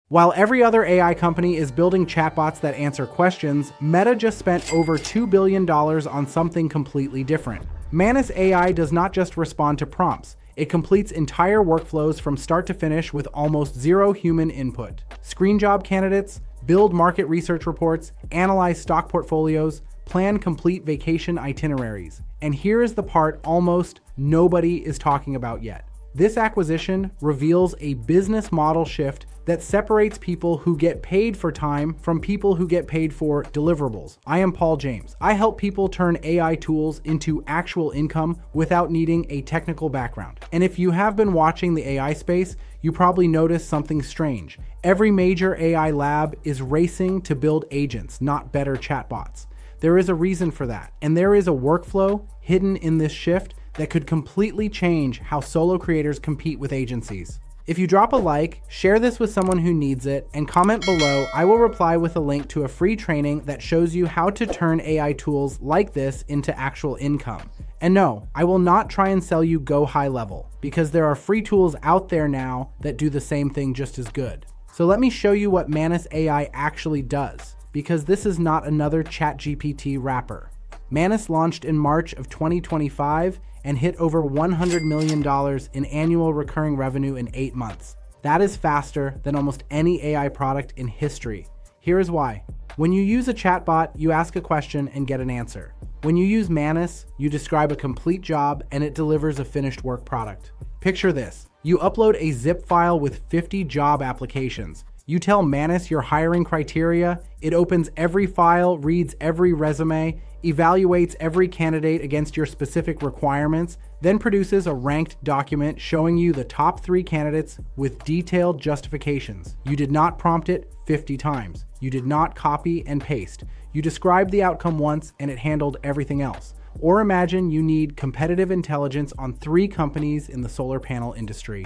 While every other AI company is building chatbots that answer questions, Meta just spent over $2 billion on something completely different. Manus AI does not just respond to prompts. It completes entire workflows from start to finish with almost zero human input. Screen job candidates, build market research reports, analyze stock portfolios, plan complete vacation itineraries. And here is the part almost nobody is talking about yet. This acquisition reveals a business model shift that separates people who get paid for time from people who get paid for deliverables. I am Paul James. I help people turn AI tools into actual income without needing a technical background. And if you have been watching the AI space, you probably noticed something strange. Every major AI lab is racing to build agents, not better chatbots. There is a reason for that, and there is a workflow hidden in this shift that could completely change how solo creators compete with agencies. If you drop a like, share this with someone who needs it, and comment below, I will reply with a link to a free training that shows you how to turn AI tools like this into actual income. And no, I will not try and sell you go high level, because there are free tools out there now that do the same thing just as good. So let me show you what Manus AI actually does, because this is not another ChatGPT wrapper. Manus launched in March of 2025 and hit over $100 million in annual recurring revenue in 8 months. That is faster than almost any AI product in history. Here is why. When you use a chatbot, you ask a question and get an answer. When you use Manus, you describe a complete job and it delivers a finished work product. Picture this. You upload a zip file with 50 job applications. You tell Manus your hiring criteria, it opens every file, reads every resume, evaluates every candidate against your specific requirements, then produces a ranked document showing you the top 3 candidates with detailed justifications. You did not prompt it 50 times. You did not copy and paste. You described the outcome once and it handled everything else. Or imagine you need competitive intelligence on 3 companies in the solar panel industry.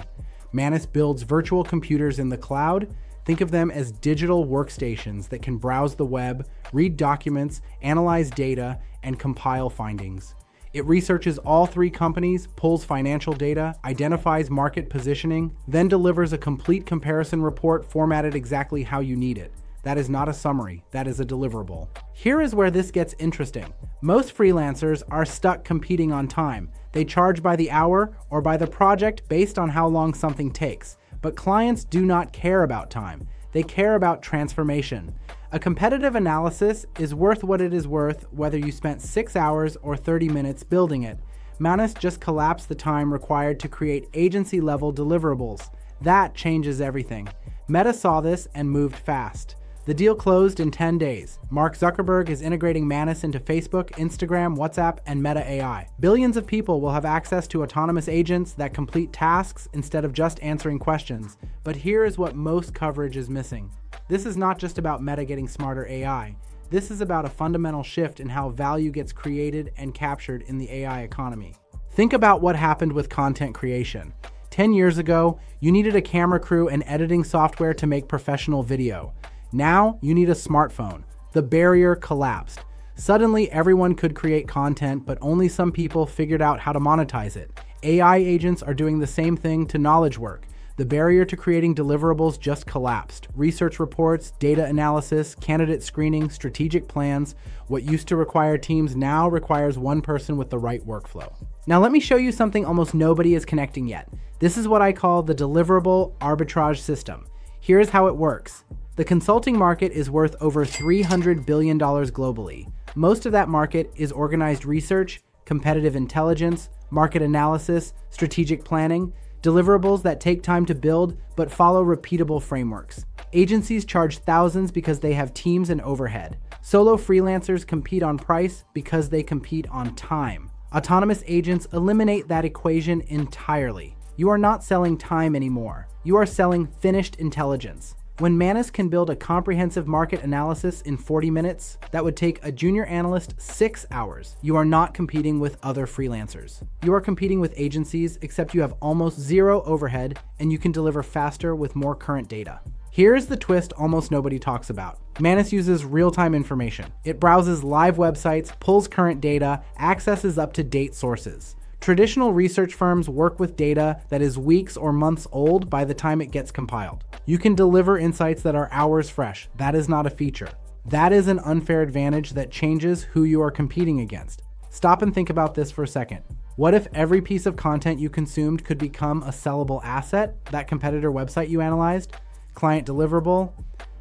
Manus builds virtual computers in the cloud. Think of them as digital workstations that can browse the web, read documents, analyze data, and compile findings. It researches all 3 companies, pulls financial data, identifies market positioning, then delivers a complete comparison report formatted exactly how you need it. That is not a summary, that is a deliverable. Here is where this gets interesting. Most freelancers are stuck competing on time. They charge by the hour or by the project based on how long something takes. But clients do not care about time. They care about transformation. A competitive analysis is worth what it is worth, whether you spent 6 hours or 30 minutes building it. Manus just collapsed the time required to create agency-level deliverables. That changes everything. Meta saw this and moved fast. The deal closed in 10 days. Mark Zuckerberg is integrating Manus into Facebook, Instagram, WhatsApp, and Meta AI. Billions of people will have access to autonomous agents that complete tasks instead of just answering questions. But here is what most coverage is missing. This is not just about Meta getting smarter AI. This is about a fundamental shift in how value gets created and captured in the AI economy. Think about what happened with content creation. 10 years ago, you needed a camera crew and editing software to make professional video. Now, you need a smartphone. The barrier collapsed. Suddenly, everyone could create content, but only some people figured out how to monetize it. AI agents are doing the same thing to knowledge work. The barrier to creating deliverables just collapsed. Research reports, data analysis, candidate screening, strategic plans. What used to require teams now requires one person with the right workflow. Now let me show you something almost nobody is connecting yet. This is what I call the deliverable arbitrage system. Here's how it works. The consulting market is worth over $300 billion globally. Most of that market is organized research, competitive intelligence, market analysis, strategic planning, deliverables that take time to build but follow repeatable frameworks. Agencies charge thousands because they have teams and overhead. Solo freelancers compete on price because they compete on time. Autonomous agents eliminate that equation entirely. You are not selling time anymore. You are selling finished intelligence. When Manus can build a comprehensive market analysis in 40 minutes, that would take a junior analyst 6 hours. You are not competing with other freelancers. You are competing with agencies, except you have almost zero overhead and you can deliver faster with more current data. Here's the twist almost nobody talks about. Manus uses real-time information. It browses live websites, pulls current data, accesses up-to-date sources. Traditional research firms work with data that is weeks or months old by the time it gets compiled. You can deliver insights that are hours fresh. That is not a feature. That is an unfair advantage that changes who you are competing against. Stop and think about this for a second. What if every piece of content you consumed could become a sellable asset? That competitor website you analyzed? Client deliverable?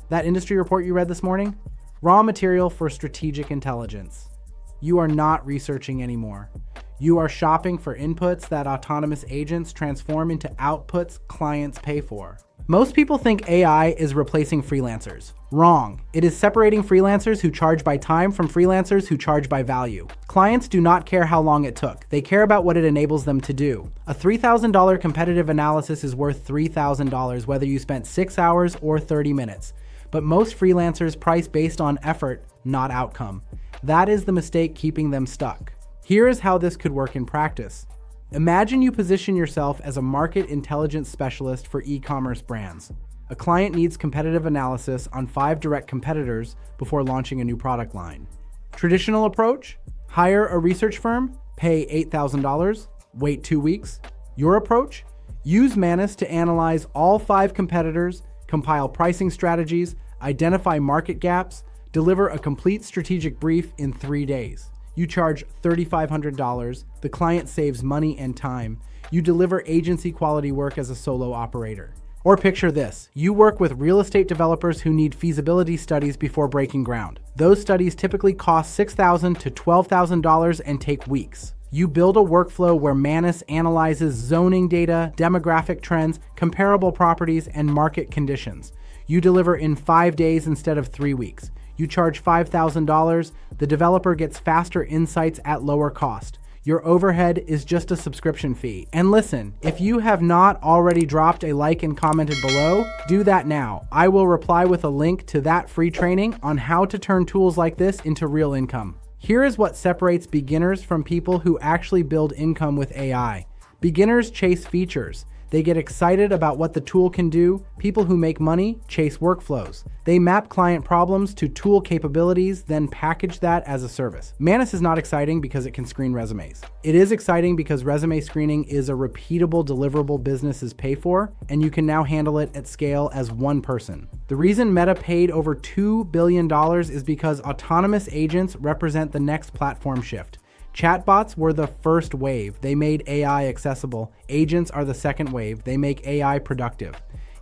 That industry report you read this morning? Raw material for strategic intelligence. You are not researching anymore. You are shopping for inputs that autonomous agents transform into outputs clients pay for. Most people think AI is replacing freelancers. Wrong. It is separating freelancers who charge by time from freelancers who charge by value. Clients do not care how long it took. They care about what it enables them to do. A $3,000 competitive analysis is worth $3,000 whether you spent 6 hours or 30 minutes. But most freelancers price based on effort, not outcome. That is the mistake keeping them stuck. Here is how this could work in practice. Imagine you position yourself as a market intelligence specialist for e-commerce brands. A client needs competitive analysis on 5 direct competitors before launching a new product line. Traditional approach? Hire a research firm, pay $8,000, wait 2 weeks. Your approach? Use Manus to analyze all 5 competitors, compile pricing strategies, identify market gaps, deliver a complete strategic brief in 3 days. You charge $3,500, the client saves money and time. You deliver agency quality work as a solo operator. Or picture this, you work with real estate developers who need feasibility studies before breaking ground. Those studies typically cost $6,000 to $12,000 and take weeks. You build a workflow where Manus analyzes zoning data, demographic trends, comparable properties, and market conditions. You deliver in 5 days instead of 3 weeks. You charge $5,000, the developer gets faster insights at lower cost. Your overhead is just a subscription fee. And listen, if you have not already dropped a like and commented below, do that now. I will reply with a link to that free training on how to turn tools like this into real income. Here is what separates beginners from people who actually build income with AI. Beginners chase features. They get excited about what the tool can do. People who make money chase workflows. They map client problems to tool capabilities, then package that as a service. Manus is not exciting because it can screen resumes. It is exciting because resume screening is a repeatable deliverable businesses pay for, and you can now handle it at scale as one person. The reason Meta paid over $2 billion is because autonomous agents represent the next platform shift. Chatbots were the first wave. They made AI accessible. Agents are the second wave. They make AI productive.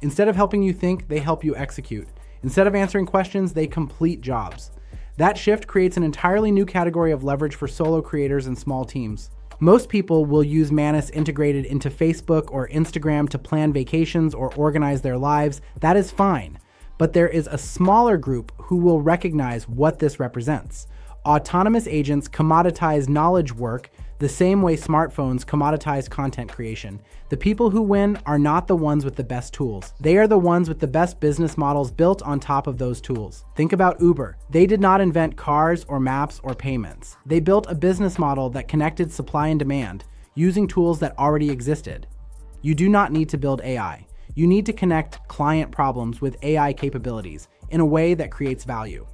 Instead of helping you think, they help you execute. Instead of answering questions, they complete jobs. That shift creates an entirely new category of leverage for solo creators and small teams. Most people will use Manus integrated into Facebook or Instagram to plan vacations or organize their lives. That is fine. But there is a smaller group who will recognize what this represents. Autonomous agents commoditize knowledge work the same way smartphones commoditize content creation. The people who win are not the ones with the best tools. They are the ones with the best business models built on top of those tools. Think about Uber. They did not invent cars or maps or payments. They built a business model that connected supply and demand using tools that already existed. You do not need to build AI. You need to connect client problems with AI capabilities in a way that creates value.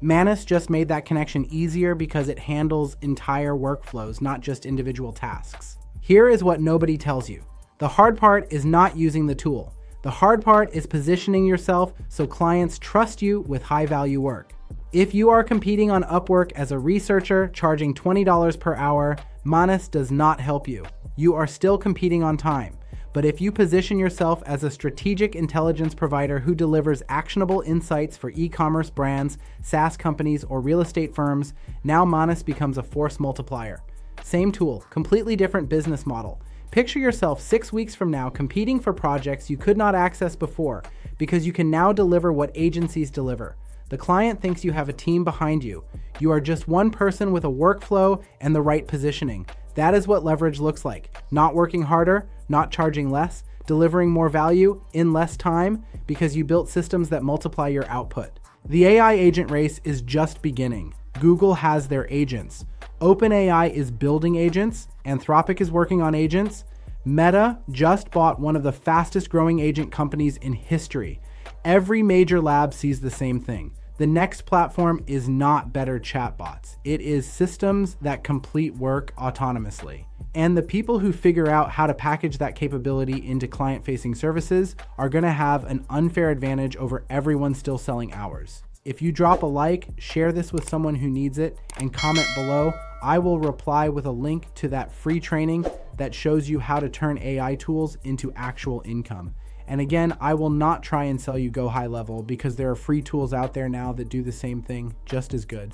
Manus just made that connection easier because it handles entire workflows, not just individual tasks. Here is what nobody tells you. The hard part is not using the tool. The hard part is positioning yourself so clients trust you with high-value work. If you are competing on Upwork as a researcher charging $20 per hour, Manus does not help you. You are still competing on time. But if you position yourself as a strategic intelligence provider who delivers actionable insights for e-commerce brands, SaaS companies, or real estate firms, now Manus becomes a force multiplier. Same tool, completely different business model. Picture yourself 6 weeks from now competing for projects you could not access before because you can now deliver what agencies deliver. The client thinks you have a team behind you. You are just one person with a workflow and the right positioning. That is what leverage looks like. Not working harder, not charging less, delivering more value in less time because you built systems that multiply your output. The AI agent race is just beginning. Google has their agents. OpenAI is building agents. Anthropic is working on agents. Meta just bought one of the fastest growing agent companies in history. Every major lab sees the same thing. The next platform is not better chatbots. It is systems that complete work autonomously. And the people who figure out how to package that capability into client-facing services are going to have an unfair advantage over everyone still selling hours. If you drop a like, share this with someone who needs it, and comment below, I will reply with a link to that free training that shows you how to turn AI tools into actual income. And again, I will not try and sell you Go High Level because there are free tools out there now that do the same thing just as good.